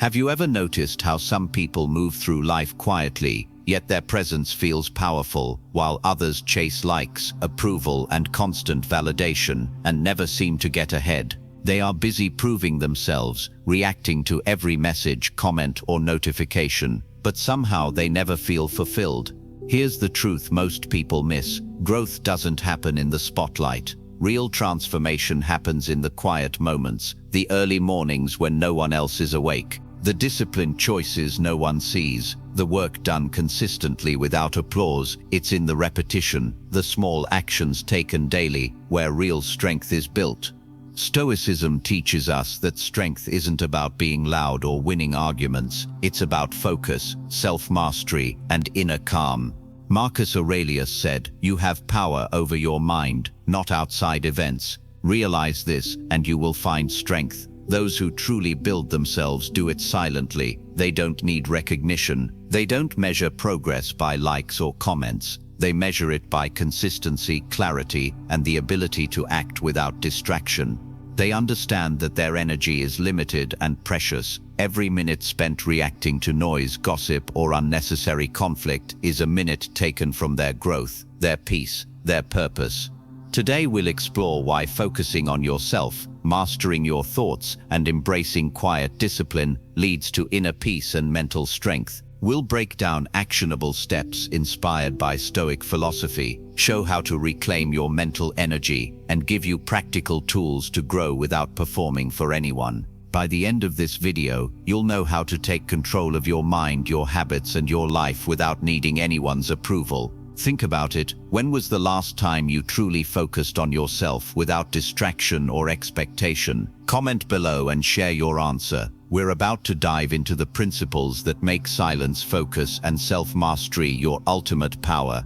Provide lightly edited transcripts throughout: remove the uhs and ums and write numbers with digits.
Have you ever noticed how some people move through life quietly, yet their presence feels powerful, while others chase likes, approval, and constant validation, and never seem to get ahead? They are busy proving themselves, reacting to every message, comment, or notification, but somehow they never feel fulfilled. Here's the truth most people miss. Growth doesn't happen in the spotlight. Real transformation happens in the quiet moments, the early mornings when no one else is awake, the disciplined choices no one sees, the work done consistently without applause. It's in the repetition, the small actions taken daily, where real strength is built. Stoicism teaches us that strength isn't about being loud or winning arguments. It's about focus, self-mastery, and inner calm. Marcus Aurelius said, "You have power over your mind, not outside events. Realize this, and you will find strength." Those who truly build themselves do it silently. They don't need recognition. They don't measure progress by likes or comments. They measure it by consistency, clarity, and the ability to act without distraction. They understand that their energy is limited and precious. Every minute spent reacting to noise, gossip, or unnecessary conflict is a minute taken from their growth, their peace, their purpose. Today we'll explore why focusing on yourself, mastering your thoughts, and embracing quiet discipline leads to inner peace and mental strength. We'll break down actionable steps inspired by Stoic philosophy, show how to reclaim your mental energy, and give you practical tools to grow without performing for anyone. By the end of this video, you'll know how to take control of your mind, your habits, and your life without needing anyone's approval. Think about it. When was the last time you truly focused on yourself without distraction or expectation? Comment below and share your answer. We're about to dive into the principles that make silence, focus, and self-mastery your ultimate power.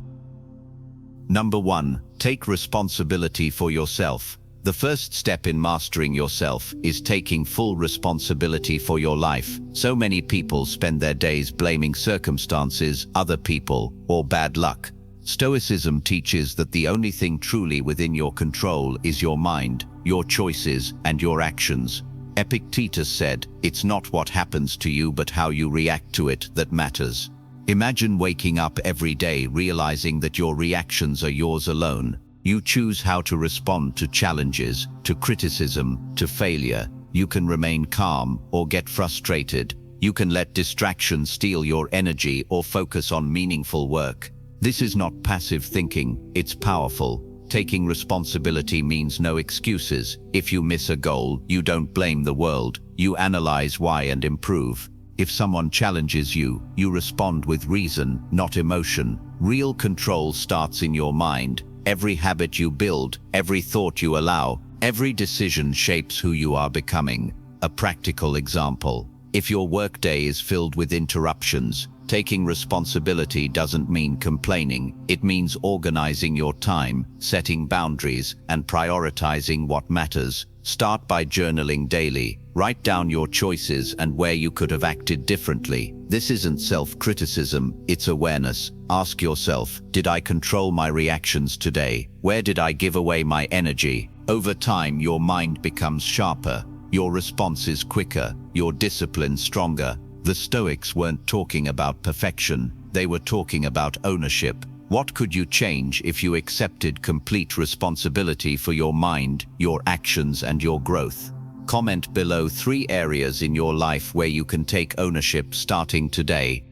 Number 1. Take responsibility for yourself. The first step in mastering yourself is taking full responsibility for your life. So many people spend their days blaming circumstances, other people, or bad luck. Stoicism teaches that the only thing truly within your control is your mind, your choices, and your actions. Epictetus said, "It's not what happens to you but how you react to it that matters." Imagine waking up every day realizing that your reactions are yours alone. You choose how to respond to challenges, to criticism, to failure. You can remain calm or get frustrated. You can let distractions steal your energy or focus on meaningful work. This is not passive thinking, it's powerful. Taking responsibility means no excuses. If you miss a goal, you don't blame the world. You analyze why and improve. If someone challenges you, you respond with reason, not emotion. Real control starts in your mind. Every habit you build, every thought you allow, every decision shapes who you are becoming. A practical example. If your workday is filled with interruptions, taking responsibility doesn't mean complaining. It means organizing your time, setting boundaries, and prioritizing what matters. Start by journaling daily. Write down your choices and where you could have acted differently. This isn't self-criticism, it's awareness. Ask yourself, did I control my reactions today? Where did I give away my energy? Over time, your mind becomes sharper. Your response is quicker, your discipline stronger. The Stoics weren't talking about perfection, they were talking about ownership. What could you change if you accepted complete responsibility for your mind, your actions, and your growth? Comment below 3 areas in your life where you can take ownership starting today.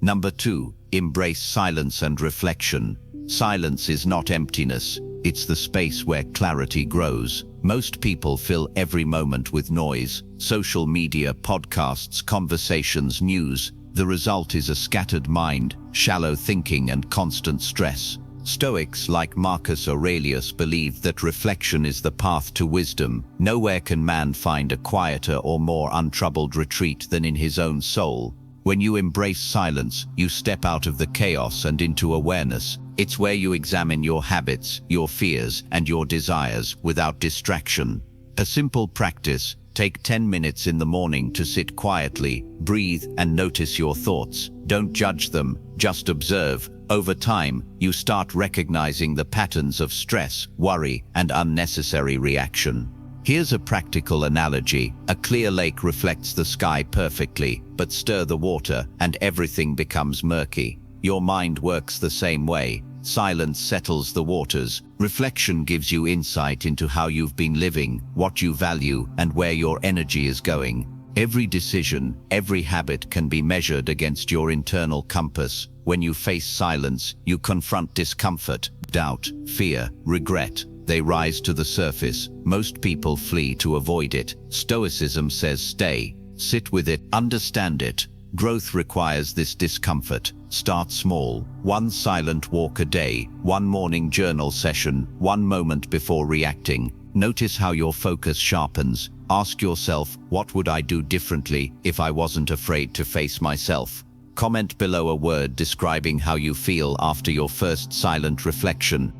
Number 2. Embrace silence and reflection. Silence is not emptiness, it's the space where clarity grows. Most people fill every moment with noise, social media, podcasts, conversations, news. The result is a scattered mind, shallow thinking, and constant stress. Stoics like Marcus Aurelius believed that reflection is the path to wisdom. Nowhere can man find a quieter or more untroubled retreat than in his own soul. When you embrace silence, you step out of the chaos and into awareness. It's where you examine your habits, your fears, and your desires without distraction. A simple practice: take 10 minutes in the morning to sit quietly, breathe, and notice your thoughts. Don't judge them, just observe. Over time, you start recognizing the patterns of stress, worry, and unnecessary reaction. Here's a practical analogy. A clear lake reflects the sky perfectly, but stir the water and everything becomes murky. Your mind works the same way. Silence settles the waters. Reflection gives you insight into how you've been living, what you value, and where your energy is going. Every decision, every habit can be measured against your internal compass. When you face silence, you confront discomfort, doubt, fear, regret. They rise to the surface. Most people flee to avoid it. Stoicism says stay, sit with it, understand it. Growth requires this discomfort. Start small. One silent walk a day, one morning journal session, one moment before reacting. Notice how your focus sharpens. Ask yourself, what would I do differently if I wasn't afraid to face myself? Comment below a word describing how you feel after your first silent reflection.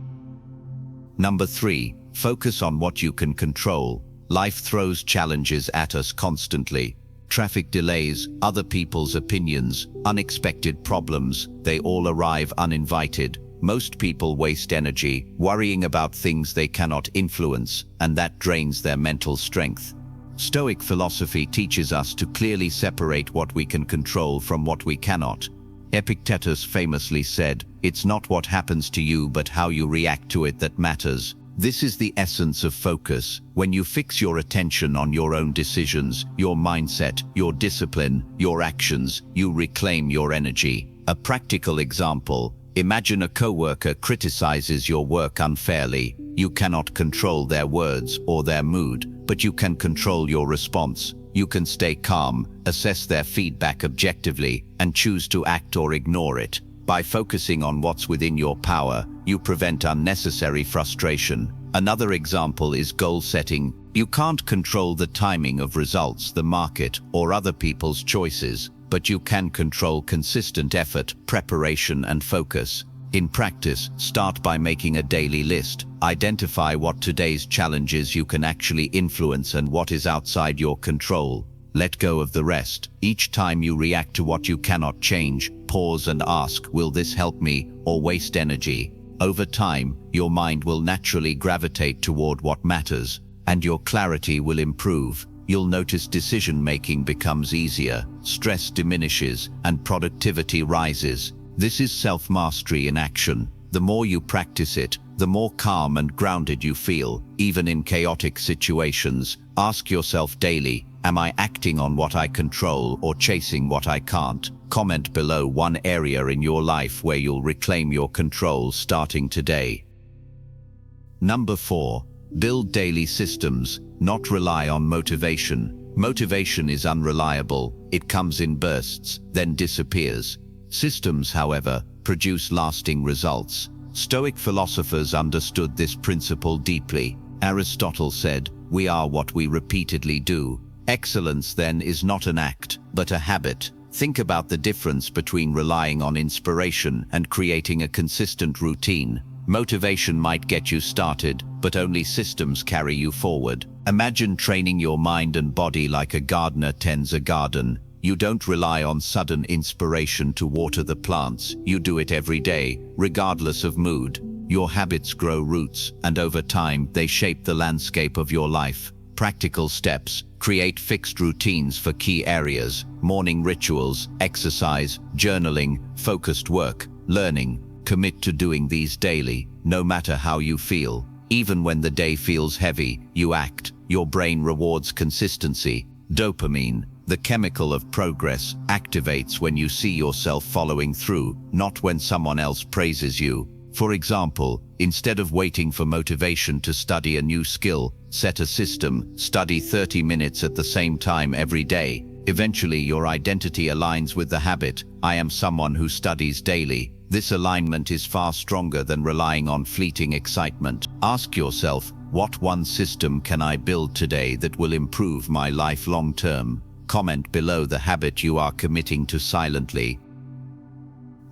Number 3. Focus on what you can control. Life throws challenges at us constantly. Traffic delays, other people's opinions, unexpected problems, they all arrive uninvited. Most people waste energy worrying about things they cannot influence, and that drains their mental strength. Stoic philosophy teaches us to clearly separate what we can control from what we cannot. Epictetus famously said, "It's not what happens to you but how you react to it that matters." This is the essence of focus. When you fix your attention on your own decisions, your mindset, your discipline, your actions, you reclaim your energy. A practical example: imagine a coworker criticizes your work unfairly. You cannot control their words or their mood, but you can control your response. You can stay calm, assess their feedback objectively, and choose to act or ignore it. By focusing on what's within your power, you prevent unnecessary frustration. Another example is goal setting. You can't control the timing of results, the market, or other people's choices, but you can control consistent effort, preparation, and focus. In practice, start by making a daily list. Identify what today's challenges you can actually influence and what is outside your control. Let go of the rest. Each time you react to what you cannot change, pause and ask, will this help me or waste energy? Over time, your mind will naturally gravitate toward what matters, and your clarity will improve. You'll notice decision-making becomes easier, stress diminishes, and productivity rises. This is self-mastery in action. The more you practice it, the more calm and grounded you feel, even in chaotic situations. Ask yourself daily, am I acting on what I control or chasing what I can't? Comment below one area in your life where you'll reclaim your control starting today. Number 4. Build daily systems, not rely on motivation. Motivation is unreliable. It comes in bursts, then disappears. Systems, however, produce lasting results. Stoic philosophers understood this principle deeply. Aristotle said, "We are what we repeatedly do." Excellence, then, is not an act, but a habit. Think about the difference between relying on inspiration and creating a consistent routine. Motivation might get you started, but only systems carry you forward. Imagine training your mind and body like a gardener tends a garden. You don't rely on sudden inspiration to water the plants. You do it every day, regardless of mood. Your habits grow roots, and over time, they shape the landscape of your life. Practical steps: create fixed routines for key areas, morning rituals, exercise, journaling, focused work, learning. Commit to doing these daily, no matter how you feel. Even when the day feels heavy, you act. Your brain rewards consistency. Dopamine, the chemical of progress, activates when you see yourself following through, not when someone else praises you. For example, instead of waiting for motivation to study a new skill, set a system. Study 30 minutes at the same time every day. Eventually, your identity aligns with the habit. I am someone who studies daily. This alignment is far stronger than relying on fleeting excitement. Ask yourself, what one system can I build today that will improve my life long term? Comment below the habit you are committing to silently.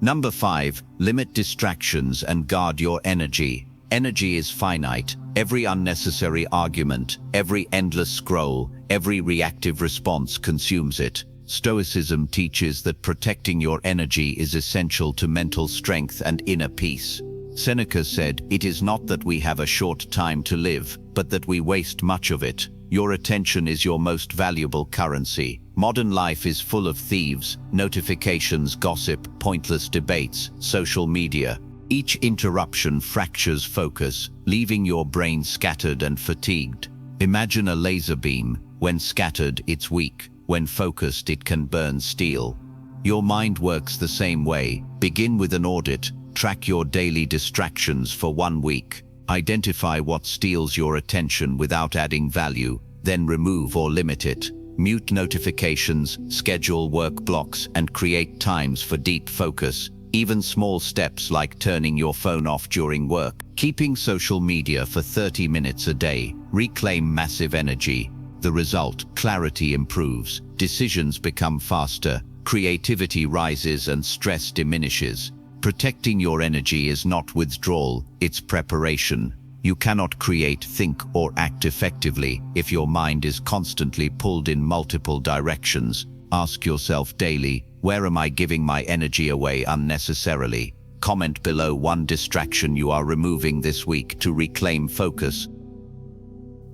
Number 5. Limit distractions and guard your energy. Energy is finite. Every unnecessary argument, every endless scroll, every reactive response consumes it. Stoicism teaches that protecting your energy is essential to mental strength and inner peace. Seneca said, "It is not that we have a short time to live, but that we waste much of it. Your attention is your most valuable currency." Modern life is full of thieves, notifications, gossip, pointless debates, social media. Each interruption fractures focus, leaving your brain scattered and fatigued. Imagine a laser beam. When scattered, it's weak. When focused, it can burn steel. Your mind works the same way. Begin with an audit. Track your daily distractions for 1 week. Identify what steals your attention without adding value, then remove or limit it. Mute notifications, schedule work blocks, and create times for deep focus. Even small steps like turning your phone off during work, keeping social media for 30 minutes a day, reclaim massive energy. The result: clarity improves, decisions become faster, creativity rises, and stress diminishes. Protecting your energy is not withdrawal, it's preparation. You cannot create, think, or act effectively if your mind is constantly pulled in multiple directions. Ask yourself daily, where am I giving my energy away unnecessarily? Comment below one distraction you are removing this week to reclaim focus.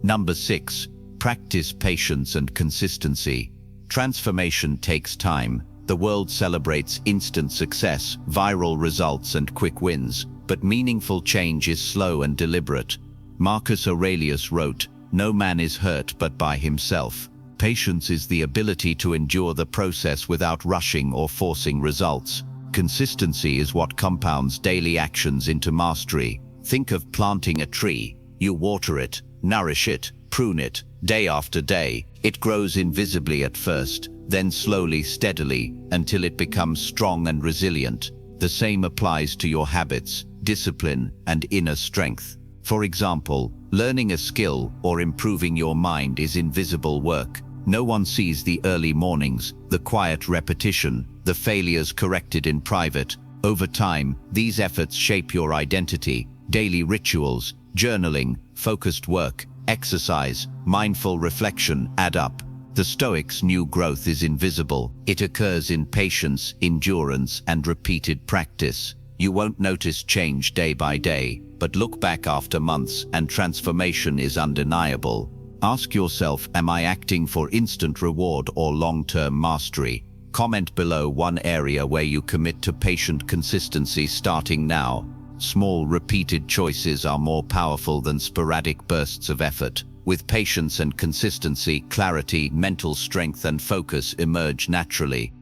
Number 6. Practice patience and consistency. Transformation takes time. The world celebrates instant success, viral results, and quick wins, but meaningful change is slow and deliberate. Marcus Aurelius wrote, "No man is hurt but by himself." Patience is the ability to endure the process without rushing or forcing results. Consistency is what compounds daily actions into mastery. Think of planting a tree. You water it, nourish it, prune it, day after day. It grows invisibly at first, then slowly, steadily, until it becomes strong and resilient. The same applies to your habits, discipline, and inner strength. For example, learning a skill or improving your mind is invisible work. No one sees the early mornings, the quiet repetition, the failures corrected in private. Over time, these efforts shape your identity. Daily rituals, journaling, focused work, exercise, mindful reflection add up. The Stoics knew growth is invisible. It occurs in patience, endurance, and repeated practice. You won't notice change day by day, but look back after months and transformation is undeniable. Ask yourself, am I acting for instant reward or long-term mastery? Comment below one area where you commit to patient consistency starting now. Small, repeated choices are more powerful than sporadic bursts of effort. With patience and consistency, clarity, mental strength, and focus emerge naturally.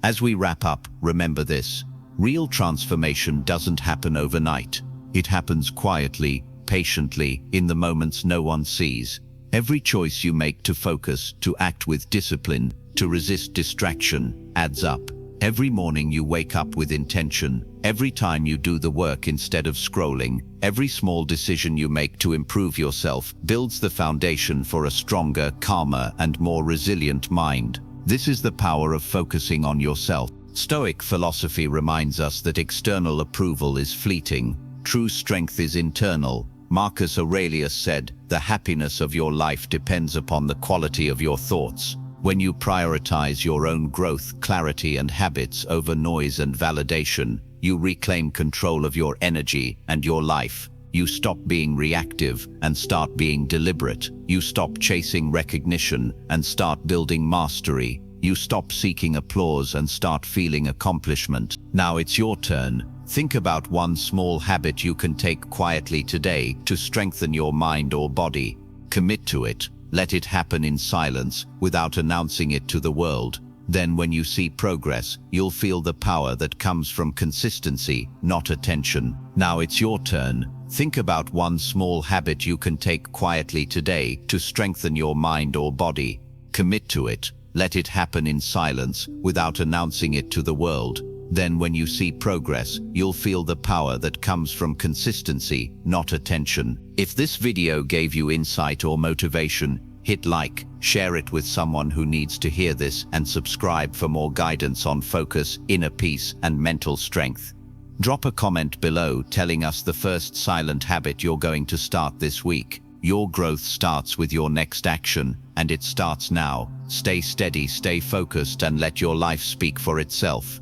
As we wrap up, remember this: real transformation doesn't happen overnight. It happens quietly, patiently, in the moments no one sees. Every choice you make to focus, to act with discipline, to resist distraction, adds up. Every morning you wake up with intention. Every time you do the work instead of scrolling, every small decision you make to improve yourself builds the foundation for a stronger, calmer, and more resilient mind. This is the power of focusing on yourself. Stoic philosophy reminds us that external approval is fleeting. True strength is internal. Marcus Aurelius said, "The happiness of your life depends upon the quality of your thoughts." When you prioritize your own growth, clarity, and habits over noise and validation, you reclaim control of your energy and your life. You stop being reactive and start being deliberate. You stop chasing recognition and start building mastery. You stop seeking applause and start feeling accomplishment. Now it's your turn. Think about one small habit you can take quietly today to strengthen your mind or body. Commit to it. Let it happen in silence, without announcing it to the world. Then when you see progress, you'll feel the power that comes from consistency, not attention. Now it's your turn. Think about one small habit you can take quietly today to strengthen your mind or body. Commit to it. Let it happen in silence, without announcing it to the world. Then when you see progress, you'll feel the power that comes from consistency, not attention. If this video gave you insight or motivation, hit like, share it with someone who needs to hear this, and subscribe for more guidance on focus, inner peace, and mental strength. Drop a comment below telling us the first silent habit you're going to start this week. Your growth starts with your next action, and it starts now. Stay steady, stay focused, and let your life speak for itself.